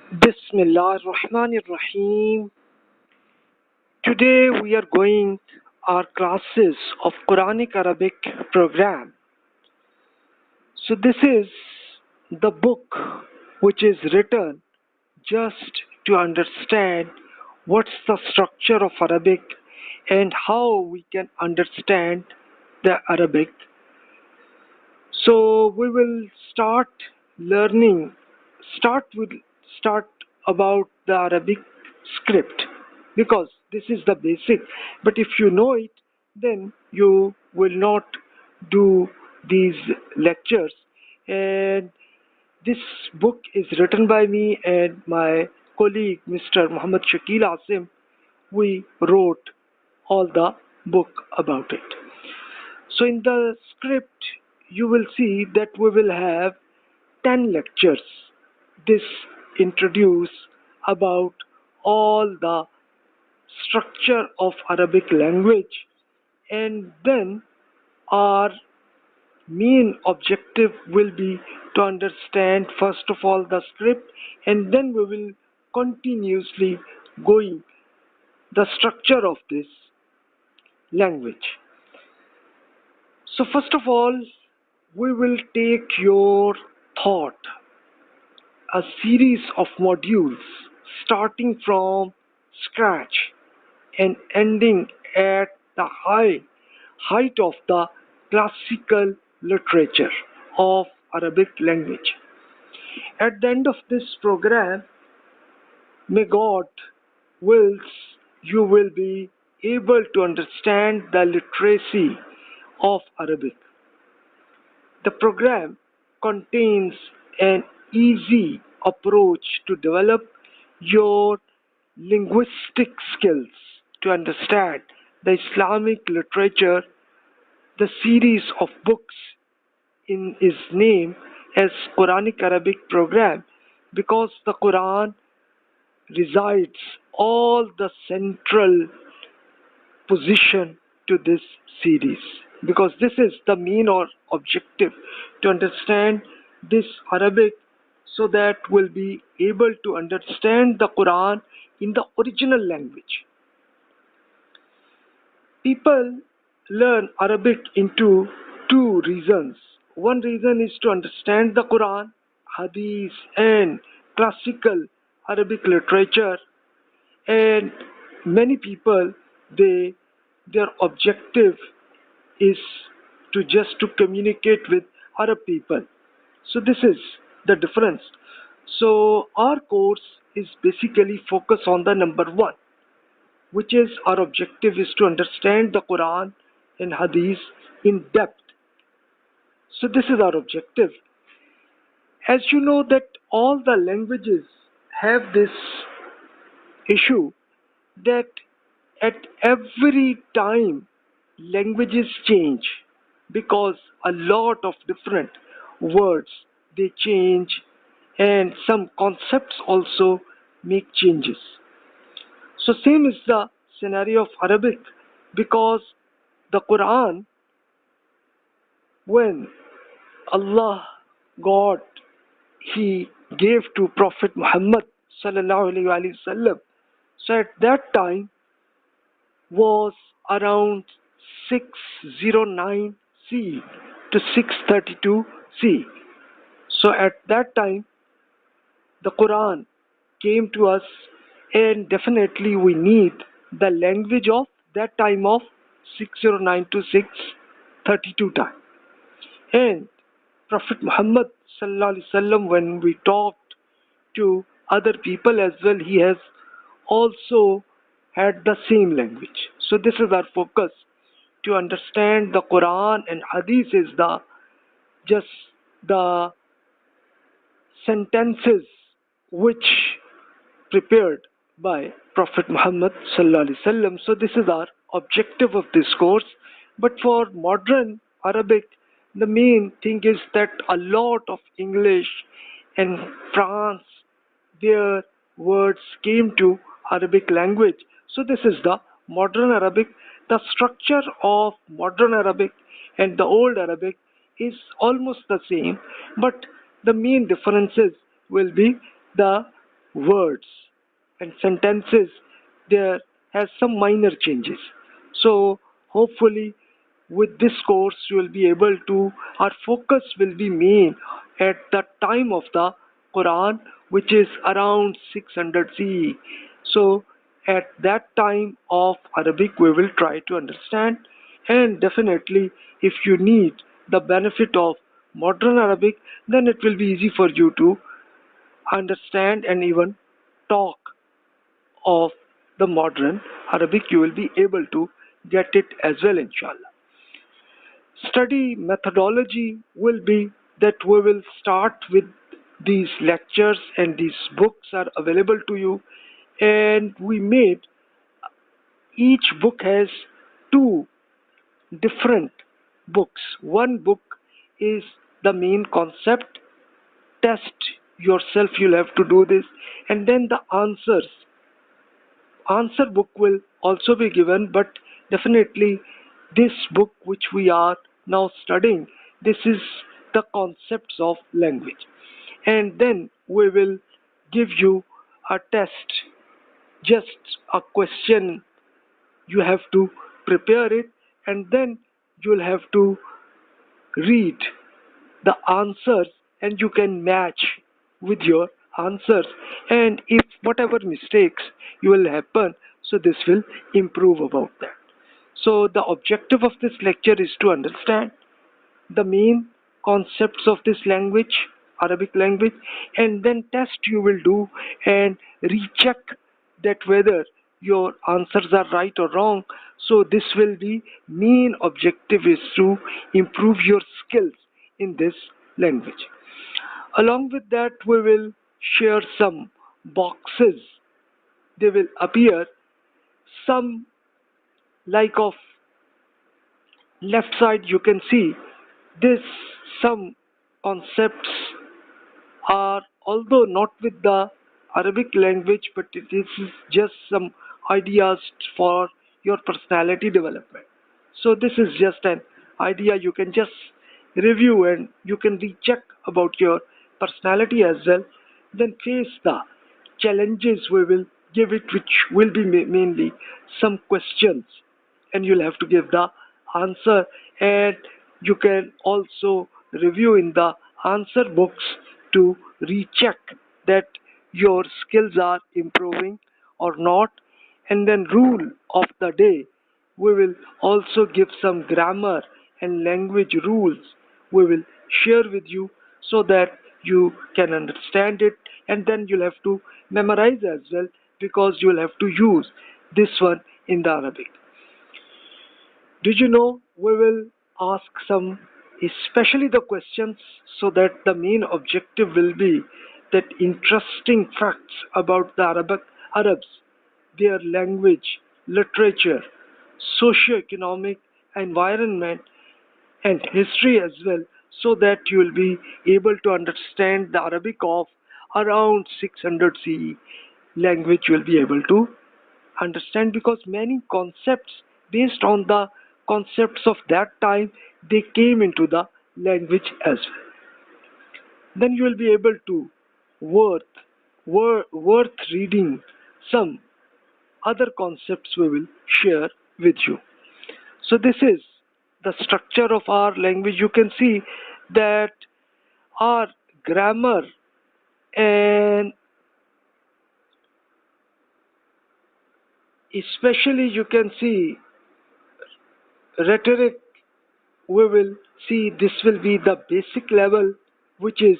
Bismillah ar-Rahman ar-Rahim. Today we are going our classes of Quranic Arabic program. So this is the book which is written just to understand what's the structure of Arabic and how we can understand the Arabic. So we will start learning, start about the Arabic script because this is the basic. But if you know it, then you will not do these lectures. And this book is written by me and my colleague, Mr. Muhammad Shakil Asim. We wrote all the book about it. So in the script, you will see that we will have 10 lectures. This introduce about all the structure of Arabic language, and then our main objective will be to understand first of all the script, and then we will continuously going the structure of this language. So first of all, we will take your thought, a series of modules starting from scratch and ending at the height of the classical literature of Arabic language. At the end of this program, may God wills you will be able to understand the literacy of Arabic. The program contains an easy approach to develop your linguistic skills to understand the Islamic literature. The series of books is named as Quranic Arabic program because the Quran resides all the central position to this series, because this is the main or objective to understand this Arabic so that we'll be able to understand the Quran in the original language. People learn Arabic into two reasons. One reason is to understand the Quran, Hadith and classical Arabic literature, and many people their objective is to communicate with Arab people. So this is the difference. So our course is basically focused on the number one, which is our objective is to understand the Quran and Hadith in depth. So this is our objective. As you know that all the languages have this issue that at every time languages change because a lot of different words they change and some concepts also make changes. So same is the scenario of Arabic, because the Quran, when Allah God He gave to Prophet Muhammad sallallahu alaihi wasallam, so at that time was around 609 C to 632 C. So at that time the Quran came to us, and definitely we need the language of that time of 609 to 632 time. And Prophet Muhammad sallallahu alaihi wasallam, when we talked to other people as well, he has also had the same language. So this is our focus, to understand the Quran and Hadith is just the sentences which prepared by Prophet Muhammad sallallahu alaihi wasallam. So this is our objective of this course. But for modern Arabic, the main thing is that a lot of English and France, their words came to Arabic language. So this is the modern Arabic. The structure of modern Arabic and the old Arabic is almost the same, but the main differences will be the words and sentences, there has some minor changes. So hopefully with this course you will be able to, our focus will be main at the time of the Quran, which is around 600 CE. So at that time of Arabic we will try to understand, and definitely if you need the benefit of modern Arabic, then it will be easy for you to understand and even talk of the modern Arabic. You will be able to get it as well, inshallah. Study methodology will be that we will start with these lectures, and these books are available to you, and we made, each book has two different books. One book is the main concept, test yourself, you'll have to do this, and then the answer book will also be given. But definitely this book which we are now studying, this is the concepts of language, and then we will give you a test, just a question, you have to prepare it, and then you'll have to read the answers, and you can match with your answers, and if whatever mistakes you will happen, so this will improve about that. So the objective of this lecture is to understand the main concepts of this language, Arabic language, and then test you will do and recheck that whether your answers are right or wrong. So this will be main objective is to improve your skills in this language. Along with that, we will share some boxes. They will appear some like of left side, you can see this, some concepts are although not with the Arabic language, but it is just some ideas for your personality development. So this is just an idea, you can just review and you can recheck about your personality as well. Then face the challenges we will give it, which will be mainly some questions, and you'll have to give the answer, and you can also review in the answer books to recheck that your skills are improving or not. And then rule of the day, we will also give some grammar and language rules we will share with you, so that you can understand it, and then you'll have to memorize as well, because you'll have to use this one in the Arabic. Did you know we will ask some, especially the questions, so that the main objective will be that interesting facts about the Arabs, their language, literature, socio-economic environment, and history as well, so that you will be able to understand the Arabic of around 600 CE language you will be able to understand, because many concepts based on the concepts of that time, they came into the language as well. Then you will be able to worth reading some other concepts we will share with you. So this is the structure of our language. You can see that our grammar and especially you can see rhetoric, we will see this will be the basic level, which is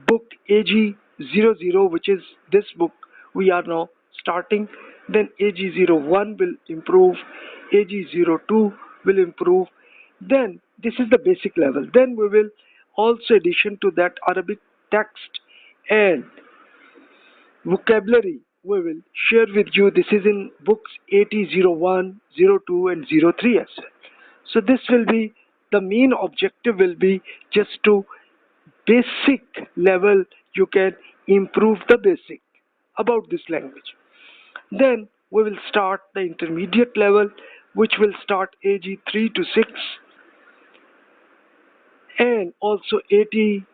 book AG00, which is this book we are now starting. Then AG01 will improve, AG02 will improve. Then this is the basic level. Then we will also addition to that Arabic text and vocabulary we will share with you. This is in books AT01, 02 and 03 as well. So this will be the main objective will be just to basic level you can improve the basic about this language. Then we will start the intermediate level, which will start AG3 to 6 and also AT4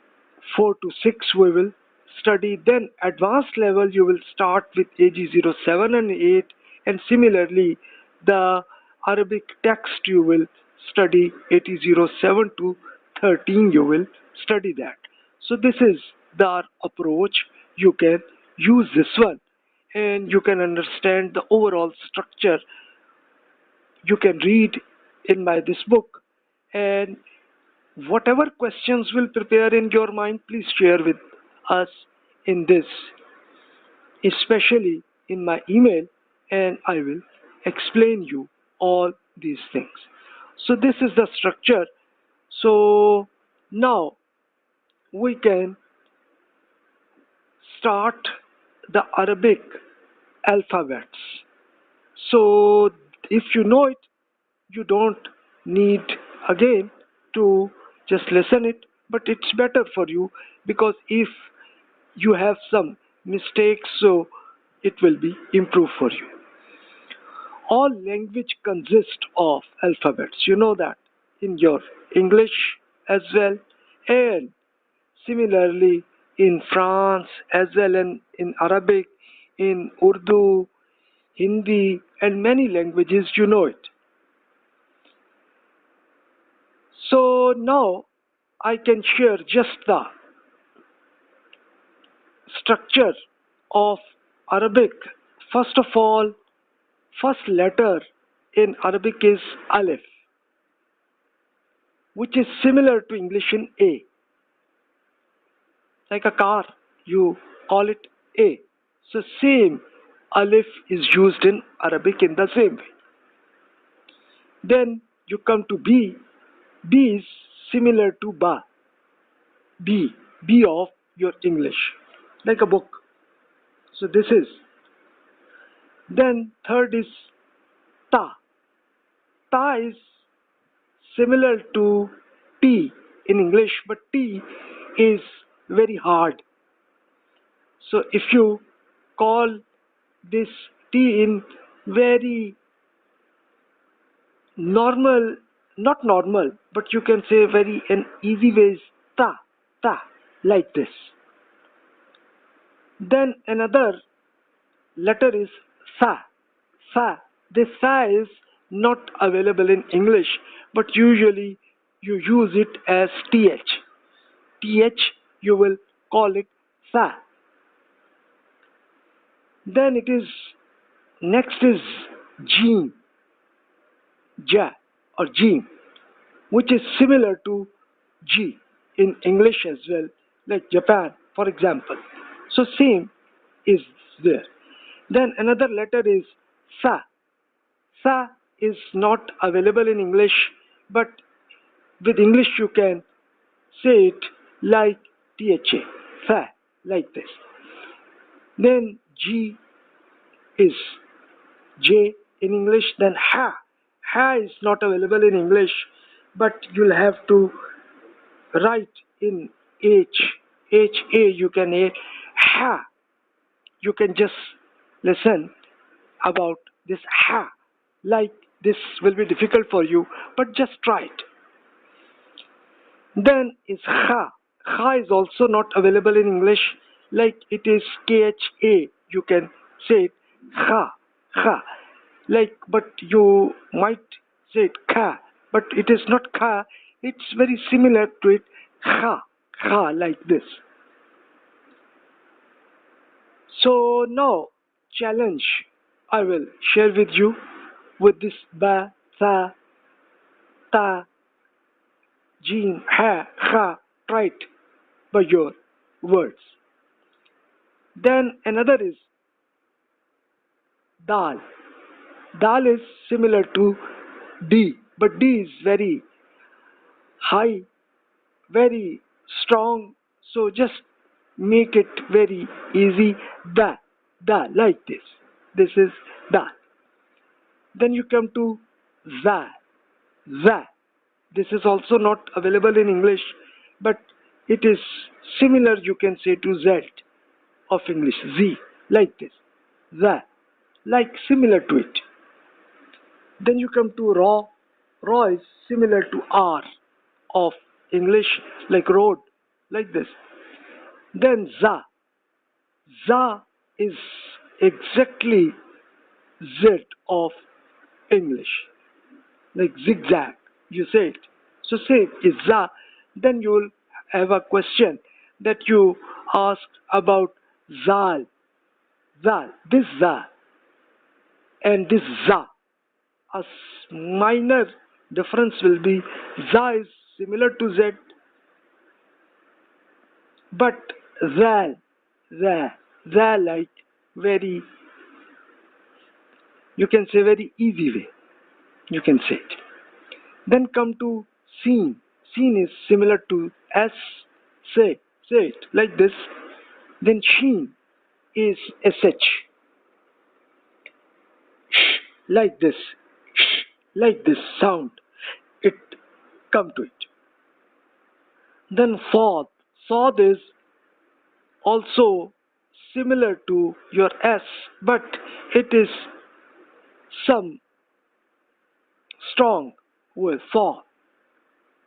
to 6 we will study. Then advanced level you will start with AG07 and 8, and similarly the Arabic text you will study AG07 to 13, you will study that. So this is the approach. You can use this one and you can understand the overall structure. You can read in this book, and whatever questions will prepare in your mind, please share with us in this, especially in my email, and I will explain you all these things. So this is the structure. So now we can start the Arabic alphabets. So if you know it, you don't need again to just listen it, but it's better for you, because if you have some mistakes, so it will be improved for you. All language consist of alphabets. You know that in your English as well, and similarly in France as well, and in Arabic, in Urdu, Hindi, and many languages, you know it. So now I can share just the structure of Arabic. First of all, first letter in Arabic is Alif, which is similar to English in A. Like a car, you call it A. So same Alif is used in Arabic in the same way. Then you come to B. B is similar to Ba. B of your English, like a book. So this is. Then third is Ta. Ta is similar to T in English, but T is very hard. So if you call this T in very normal, not normal, but you can say very an easy way is ta, like this. Then another letter is Sa. This Sa is not available in English, but usually you use it as TH. You will call it Sa. Then it is, next is Jeen. Ja or Jeen, which is similar to G in English as well, like Japan, for example. So same is there. Then another letter is Sa. Sa is not available in English, but with English you can say it like THA, Sa, like this. Then G is J in English. Then Ha. Ha is not available in English, but you'll have to write in HA, you can add Ha. You can just listen about this Ha. Like this will be difficult for you, but just try it. Then is Kha. Kha is also not available in English, like it is KHA. You can say it Kha. Like, but you might say it Kha, but it is not Kha. It's very similar to it, Kha, like this. So now, challenge I will share with you with this Ba, Sa, Ta, Jeen, Ha, Kha. Try it by your words. Then another is Dal. Dal is similar to D, but D is very high, very strong. So just make it very easy. Da, like this. This is Da. Then you come to Za. This is also not available in English, but it is similar, you can say, to Z of English. Z, like this. Za, like similar to it. Then you come to Ra. Ra is similar to R of English, like road, like this. Then Za. za is exactly Z of English, like zigzag, you say it. So say is za, then you will have a question that you asked about zal, this za and this za. A minor difference will be za is similar to z, but zal, like very, you can say very easy way, you can say it. Then come to seen. Seen is similar to s, say it like this. Then sheen is sh, like this, like this sound, it come to it. Then fad is also similar to your s, but it is some strong with fad.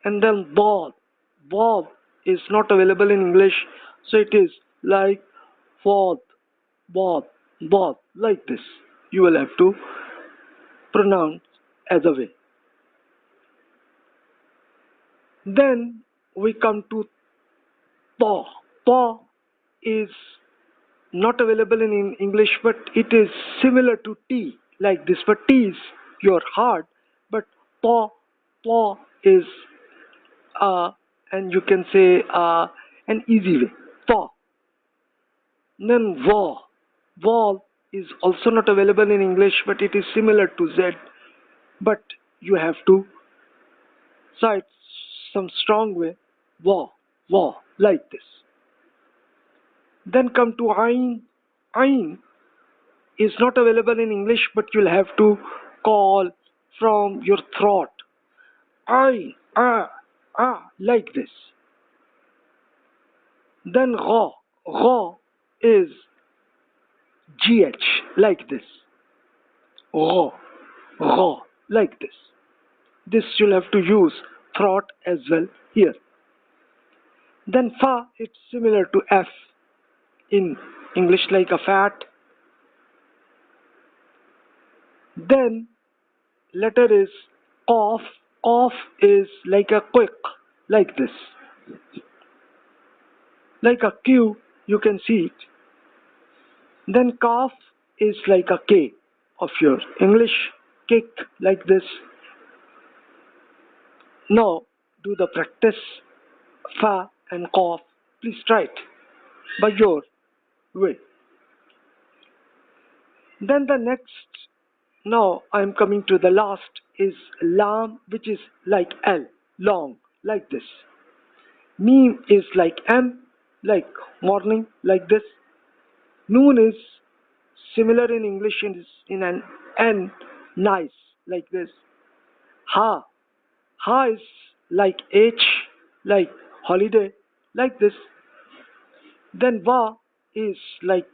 And then bad is not available in English, so it is like fad, bad, like this. You will have to pronounce as a way. Then we come to pa. Pa is not available in English, but it is similar to T, like this. But T is your heart, but pa is and you can say an easy way, pa. Then va is also not available in English, but it is similar to Z, but you have to cite some strong way, va, like this. Then come to ayn. Ayn is not available in English, but you'll have to call from your throat. Ayn, like this. Then gha is gh, like this. Gha, like this. This you'll have to use throat as well here. Then fa, it's similar to f in English, like a fat. Then letter is qaf. Qaf is like a quick, like this. Like a Q, you can see it. Then kaf is like a K of your English, kick, like this. Now do the practice, fa and qaf. Please try it by your way. Then the next, now I am coming to the last, is lam, which is like L, long, like this. Meme is like M, like morning, like this. Noon is similar in English, in an N, nice, like this. Ha is like H, like holiday, like this. Then va is like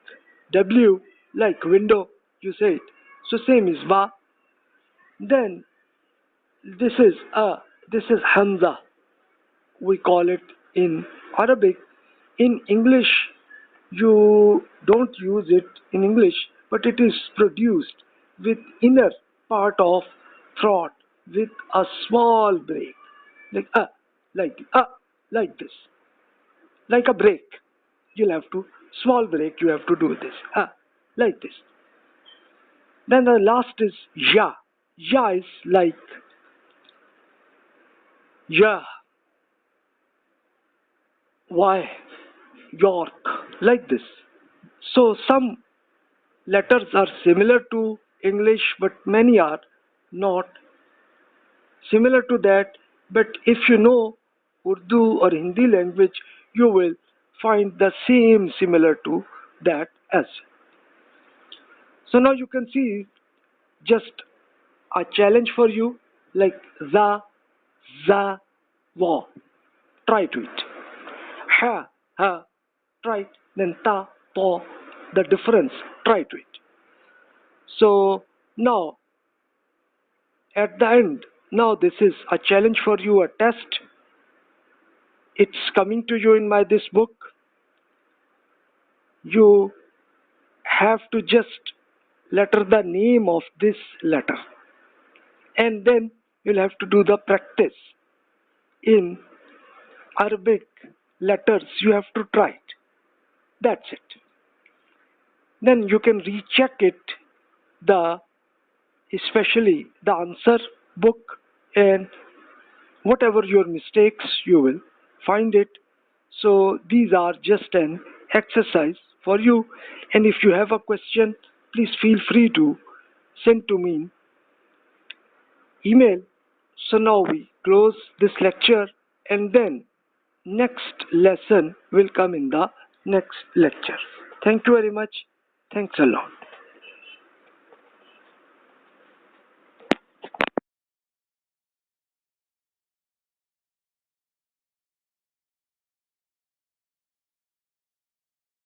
W, like window, you say it. So same is va. Then this is Hamza, we call it in Arabic. In English, you don't use it in English, but it is produced with inner part of throat with a small break, like this, like a break. You'll have to small break. You have to do this, like this. Then the last is ya. Ya is like ya. Why? York, like this. So some letters are similar to English, but many are not similar to that. But if you know Urdu or Hindi language, you will find the same similar to that as. So now you can see just a challenge for you, like za, wa. Try to it. Ha, try it. Then ta, the difference, try to it. So now at the end, now this is a challenge for you, a test. It's coming to you in this book. You have to just letter the name of this letter, and then you'll have to do the practice in Arabic letters. You have to try it. That's it. Then you can recheck it, especially the answer book, and whatever your mistakes, you will find it. So these are just an exercise for you, and if you have a question, please feel free to send to me email. So now we close this lecture, and then next lesson will come in the next lecture. Thank you very much. Thanks a lot.